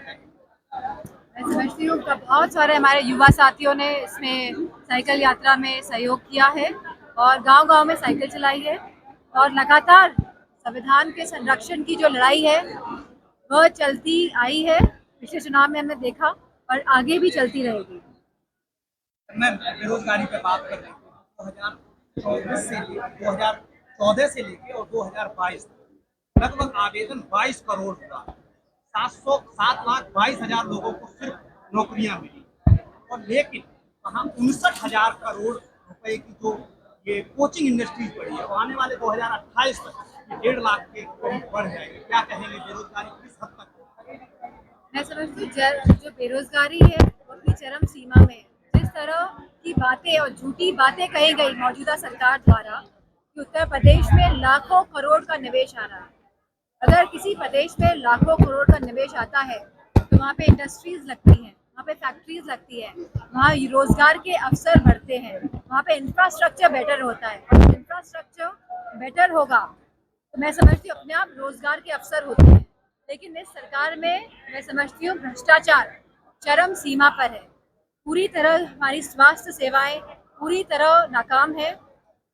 मैं समझती हूँ कि बहुत सारे हमारे युवा साथियों ने इसमें साइकिल यात्रा में सहयोग किया है और गांव-गांव में साइकिल चलाई है और लगातार संविधान के संरक्षण की जो लड़ाई है वह चलती आई है। पिछले चुनाव में हमने देखा और आगे भी चलती रहेगी। मैं बेरोजगारी पे बात कर रही हूँ। 2014 से लेके और 2022 तक लगभग आवेदन 22 करोड़ हुआ। 7 लाख 22 हजार लोगों को सिर्फ नौकरियां मिली और लेकिन वहाँ 59 हजार करोड़ रुपए की जो ये कोचिंग इंडस्ट्रीज बढ़ी है वो आने वाले 2028 तक 1.5 लाख के करीब बढ़ जाएगी। क्या कहेंगे, बेरोजगारी किस हद तक? मैं समझती हूँ जो बेरोजगारी है वो अपनी चरम सीमा में है। जिस तरह की बातें और झूठी बातें कही गई मौजूदा सरकार द्वारा कि उत्तर प्रदेश में लाखों करोड़ का निवेश आ रहा है। अगर किसी प्रदेश में लाखों करोड़ का निवेश आता है तो वहाँ पे इंडस्ट्रीज लगती हैं, वहाँ पे फैक्ट्रीज लगती है, वहाँ रोजगार के अवसर बढ़ते हैं, वहाँ पे इंफ्रास्ट्रक्चर बेटर होता है और इंफ्रास्ट्रक्चर बेटर होगा तो मैं समझती हूँ अपने आप रोजगार के अवसर होते हैं। लेकिन इस सरकार में मैं समझती हूँ भ्रष्टाचार चरम सीमा पर है। पूरी तरह हमारी स्वास्थ्य सेवाएं पूरी तरह नाकाम है।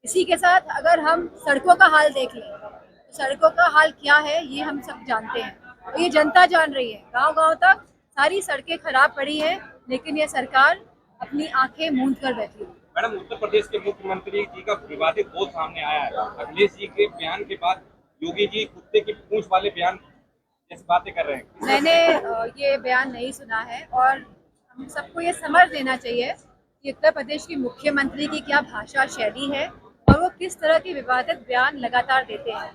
इसी के साथ अगर हम सड़कों का हाल देख लें तो सड़कों का हाल क्या है ये हम सब जानते हैं और ये जनता जान रही है। गांव-गांव तक सारी सड़कें खराब पड़ी हैं लेकिन ये सरकार अपनी आंखें मूंद कर बैठी है। मैडम, उत्तर प्रदेश के मुख्यमंत्री जी का विवादित बोल सामने आया है। अखिलेश जी के बयान के बाद योगी जी कुत्ते की पूंछ वाले बयान जैसी बातें कर रहे हैं। मैंने ये बयान नहीं सुना है और हम सबको ये समझ लेना चाहिए कि उत्तर प्रदेश की मुख्यमंत्री की क्या भाषा शैली है और वो किस तरह के विवादित बयान लगातार देते हैं।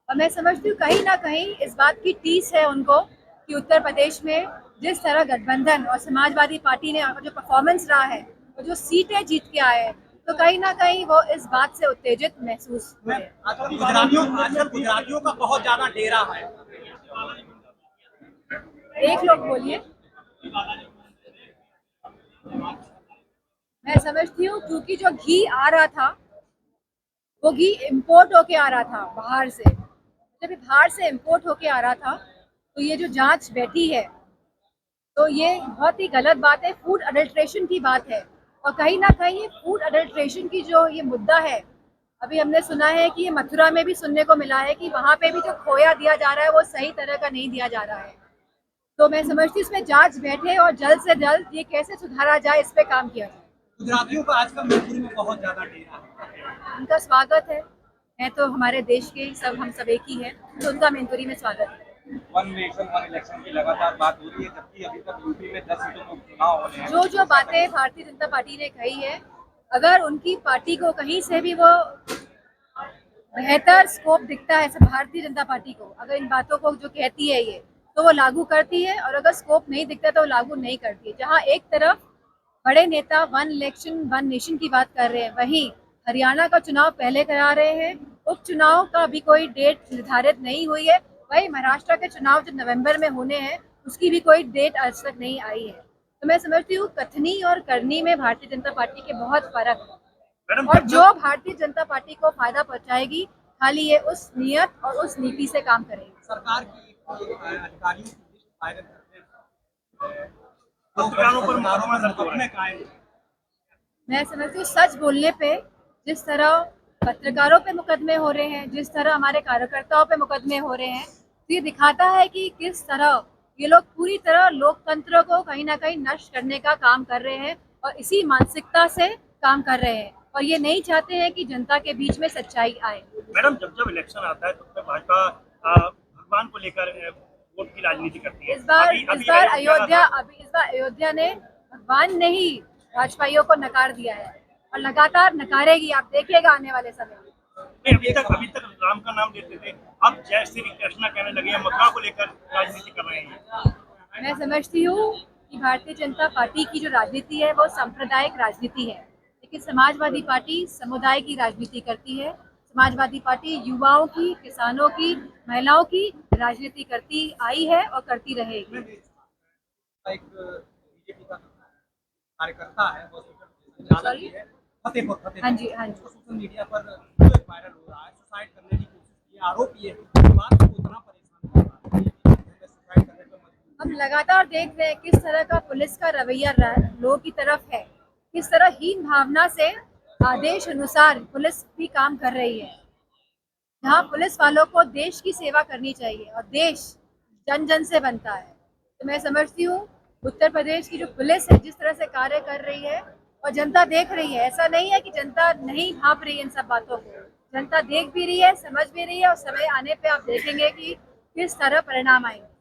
और मैं समझती हूँ कहीं ना कहीं इस बात की टीस है उनको कि उत्तर प्रदेश में जिस तरह गठबंधन और समाजवादी पार्टी ने जो परफॉर्मेंस रहा है और जो सीटें जीत के आए हैं तो कहीं ना कहीं वो इस बात से उत्तेजित महसूस हुए हैं। आजकल गुजरातियों का बहुत ज्यादा डेरा है। एक लोग बोलिए। मैं समझती हूँ क्योंकि जो घी आ रहा था वो घी इम्पोर्ट होके आ रहा था बाहर से। जब ये बाहर से इम्पोर्ट होके आ रहा था तो ये जो जांच बैठी है तो ये बहुत ही गलत बात है। फूड अडल्ट्रेशन की बात है और कहीं ना कहीं फूड अडल्ट्रेशन की जो ये मुद्दा है अभी हमने सुना है कि ये मथुरा में भी सुनने को मिला है कि वहाँ पे भी जो खोया दिया जा रहा है वो सही तरह का नहीं दिया जा रहा है। तो मैं समझती हूँ इसमें जांच बैठे और जल्द से जल्द ये कैसे सुधारा जाए इस पे काम किया जाए। गुजरातियों का आजकल मैसूर में बहुत ज्यादा डेरा है। उनका स्वागत है तो हमारे देश के सब हम सब एक ही हैं तो उनका मैनपुरी में स्वागत है। वन नेशन वन इलेक्शन की लगातार बात हो रही है जबकि अभी तक यूपी में 10 सीटों में चुनाव हो रहे हैं। जो बातें भारतीय जनता पार्टी ने कही है अगर उनकी पार्टी को कहीं से भी वो बेहतर स्कोप दिखता है भारतीय जनता पार्टी को अगर इन बातों को जो कहती है ये तो वो लागू करती है और अगर स्कोप नहीं दिखता तो वो लागू नहीं करती है। जहाँ एक तरफ बड़े नेता वन इलेक्शन वन नेशन की बात कर रहे हैं वहीं हरियाणा का चुनाव पहले करा रहे हैं। उपचुनाव का अभी कोई डेट निर्धारित नहीं हुई है। वही महाराष्ट्र के चुनाव जो नवंबर में होने हैं उसकी भी कोई डेट आज तक नहीं आई है। तो मैं समझती हूँ कथनी और करनी में भारतीय जनता पार्टी के बहुत फर्क है और जो भारतीय जनता पार्टी को फायदा पहुंचाएगी खाली ये उस नियत और उस नीति से काम करेगी। सरकार की अधिकारियों की लिस्ट वायरल करते हैं, पत्रकारों पर मुकदमे कायम। मैं समझती हूँ सच बोलने पे जिस तरह पत्रकारों पे मुकदमे हो रहे हैं जिस तरह हमारे कार्यकर्ताओं पे मुकदमे हो रहे हैं तो ये दिखाता है कि किस तरह ये लोग पूरी तरह लोकतंत्र को कहीं ना कहीं नष्ट करने का काम कर रहे हैं और इसी मानसिकता से काम कर रहे हैं और ये नहीं चाहते हैं कि जनता के बीच में सच्चाई आए। मैडम, जब जब इलेक्शन आता है तो भाजपा भगवान को लेकर वोट की राजनीति करती है। इस बार अयोध्या ने भगवान ने ही भाजपाइयों को नकार दिया है और लगातार नकारेगी। आप देखिएगा आने वाले समय में। अभी तक राम का नाम लेते थे, अब जय श्री कृष्णा कहने लगे हैं, मथुरा को लेकर राजनीति कर रहे हैं। मैं समझती हूँ कि भारतीय जनता पार्टी की जो राजनीति है वो सांप्रदायिक राजनीति है लेकिन समाजवादी पार्टी समुदाय की राजनीति करती है। समाजवादी पार्टी युवाओं की, किसानों की, महिलाओं की राजनीति करती आई है और करती रहेगी। एक बीजेपी का कार्यकर्ता है फतेहपुर हाँ जी हाँ जी। सोशल मीडिया पर वायरल हो रहा है, सुसाइड करने की कोशिश की, आरोप ये है कि परिवार को उतना परेशान कर रहा है सुसाइड करने पर मजबूर हम लगातार देख रहे हैं किस तरह का पुलिस का रवैया लोगों की तरफ है, किस तरह हीन भावना से आदेश अनुसार पुलिस भी काम कर रही है। यहाँ पुलिस वालों को देश की सेवा करनी चाहिए और देश जन जन से बनता है। तो मैं समझती हूँ उत्तर प्रदेश की जो पुलिस है जिस तरह से कार्य कर रही है और जनता देख रही है, ऐसा नहीं है कि जनता नहीं भाप रही है इन सब बातों को, जनता देख भी रही है, समझ भी रही है और समय आने पे आप देखेंगे कि किस तरह परिणाम आएंगे।